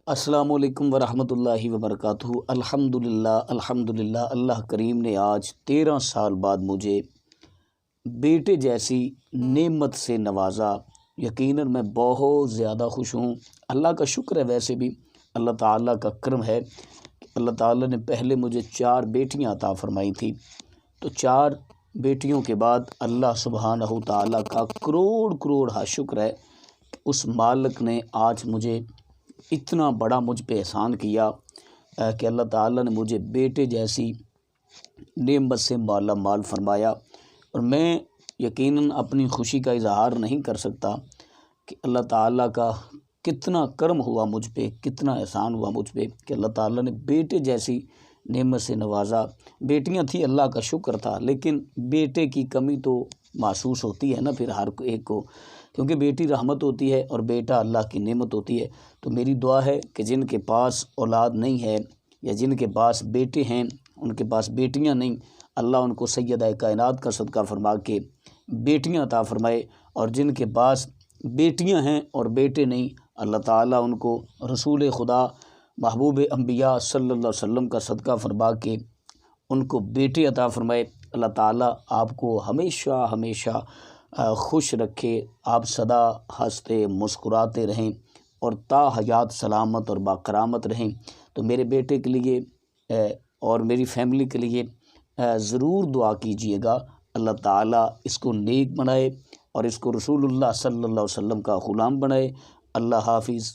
السلام علیکم ورحمۃ اللہ وبرکاتہ۔ الحمدللہ اللہ کریم نے آج 13 سال بعد مجھے بیٹے جیسی نعمت سے نوازا۔ یقیناً میں بہت زیادہ خوش ہوں۔ اللہ کا شکر ہے، ویسے بھی اللہ تعالیٰ کا کرم ہے کہ اللہ تعالیٰ نے پہلے مجھے 4 بیٹیاں عطا فرمائی تھیں، تو 4 بیٹیوں کے بعد اللہ سبحانہ تعالیٰ کا کروڑ شکر ہے کہ اس مالک نے آج مجھے اتنا بڑا مجھ پہ احسان کیا کہ اللہ تعالیٰ نے مجھے بیٹے جیسی نعمت سے مالا مال فرمایا، اور میں یقیناً اپنی خوشی کا اظہار نہیں کر سکتا کہ اللہ تعالیٰ کا کتنا کرم ہوا مجھ پہ، کتنا احسان ہوا مجھ پہ کہ اللہ تعالیٰ نے بیٹے جیسی نعمت سے نوازا۔ بیٹیاں تھیں، اللہ کا شکر تھا، لیکن بیٹے کی کمی تو محسوس ہوتی ہے نا پھر ہر ایک کو، کیونکہ بیٹی رحمت ہوتی ہے اور بیٹا اللہ کی نعمت ہوتی ہے۔ تو میری دعا ہے کہ جن کے پاس اولاد نہیں ہے یا جن کے پاس بیٹے ہیں ان کے پاس بیٹیاں نہیں، اللہ ان کو سیدہ کائنات کا صدقہ فرما کے بیٹیاں عطا فرمائے، اور جن کے پاس بیٹیاں ہیں اور بیٹے نہیں، اللہ تعالیٰ ان کو رسول خدا محبوب انبیاء صلی اللہ علیہ وسلم کا صدقہ فرما کے ان کو بیٹے عطا فرمائے۔ اللہ تعالیٰ آپ کو ہمیشہ خوش رکھے، آپ سدا ہنستے مسکراتے رہیں اور تا حیات سلامت اور باکرامت رہیں۔ تو میرے بیٹے کے لیے اور میری فیملی کے لیے ضرور دعا کیجیے گا، اللہ تعالیٰ اس کو نیک بنائے اور اس کو رسول اللہ صلی اللہ علیہ وسلم کا غلام بنائے۔ اللہ حافظ۔